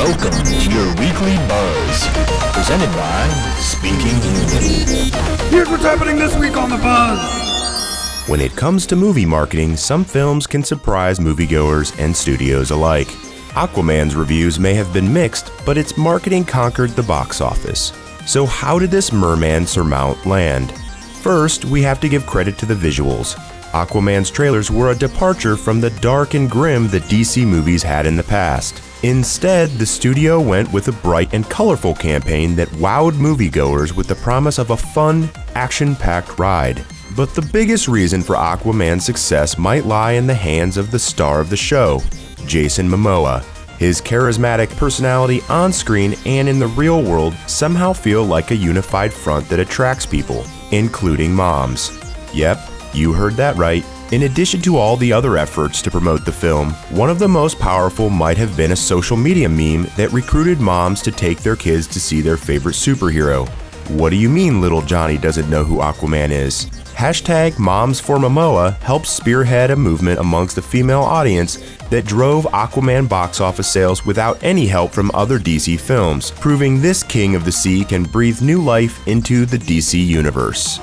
Welcome to your weekly buzz, presented by Speaking Human. Here's what's happening this week on the Buzz. When it comes to movie marketing, some films can surprise moviegoers and studios alike. Aquaman's reviews may have been mixed, but its marketing conquered the box office. So how did this merman surmount land? First, we have to give credit to the visuals. Aquaman's trailers were a departure from the dark and grim that DC movies had in the past. Instead, the studio went with a bright and colorful campaign that wowed moviegoers with the promise of a fun, action-packed ride. But the biggest reason for Aquaman's success might lie in the hands of the star of the show, Jason Momoa. His charismatic personality on screen and in the real world somehow feel like a unified front that attracts people, including moms. Yep, you heard that right. In addition to all the other efforts to promote the film, one of the most powerful might have been a social media meme that recruited moms to take their kids to see their favorite superhero. What do you mean little Johnny doesn't know who Aquaman is? Hashtag Moms for Momoa helped spearhead a movement amongst the female audience that drove Aquaman box office sales without any help from other DC films, proving this king of the sea can breathe new life into the DC universe.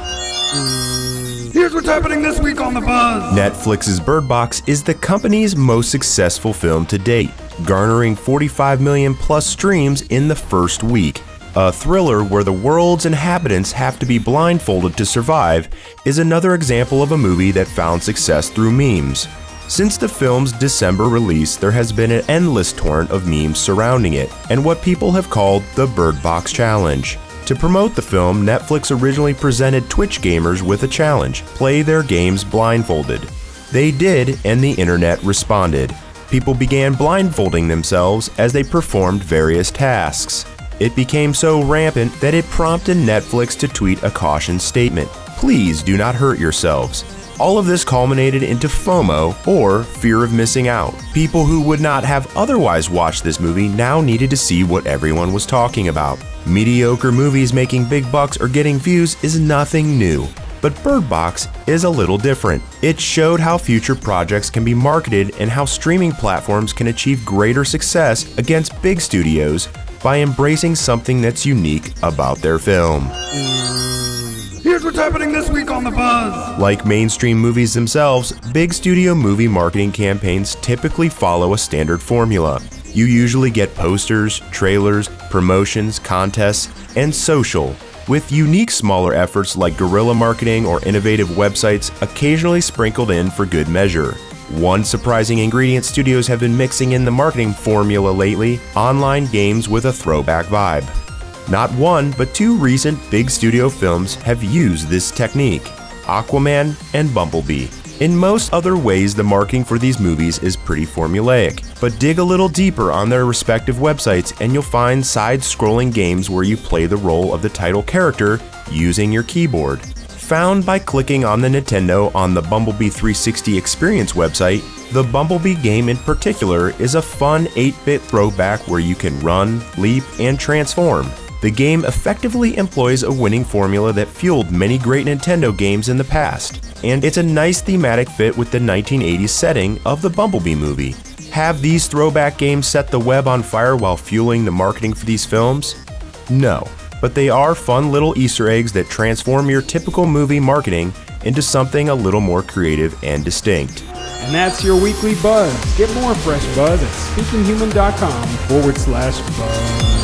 Here's what's happening this week on the Buzz. Netflix's Bird Box is the company's most successful film to date, garnering 45 million plus streams in the first week. A thriller where the world's inhabitants have to be blindfolded to survive is another example of a movie that found success through memes. Since the film's December release, there has been an endless torrent of memes surrounding it, and what people have called the Bird Box Challenge. To promote the film, Netflix originally presented Twitch gamers with a challenge: play their games blindfolded. They did, and the internet responded. People began blindfolding themselves as they performed various tasks. It became so rampant that it prompted Netflix to tweet a caution statement: please do not hurt yourselves. All of this culminated into FOMO, or fear of missing out. People who would not have otherwise watched this movie now needed to see what everyone was talking about. Mediocre movies making big bucks or getting views is nothing new. But Bird Box is a little different. It showed how future projects can be marketed and how streaming platforms can achieve greater success against big studios by embracing something that's unique about their film. Here's what's happening this week on the Buzz. Like mainstream movies themselves, big studio movie marketing campaigns typically follow a standard formula. You usually get posters, trailers, promotions, contests, and social, with unique smaller efforts like guerrilla marketing or innovative websites occasionally sprinkled in for good measure. One surprising ingredient studios have been mixing in the marketing formula lately: online games with a throwback vibe. Not one, but two recent big studio films have used this technique: Aquaman and Bumblebee. In most other ways, the marketing for these movies is pretty formulaic, but dig a little deeper on their respective websites and you'll find side-scrolling games where you play the role of the title character using your keyboard. Found by clicking on the Nintendo on the Bumblebee 360 Experience website, the Bumblebee game in particular is a fun 8-bit throwback where you can run, leap, and transform. The game effectively employs a winning formula that fueled many great Nintendo games in the past, and it's a nice thematic fit with the 1980s setting of the Bumblebee movie. Have these throwback games set the web on fire while fueling the marketing for these films? No, but they are fun little Easter eggs that transform your typical movie marketing into something a little more creative and distinct. And that's your weekly buzz. Get more fresh buzz at speakinghuman.com/buzz.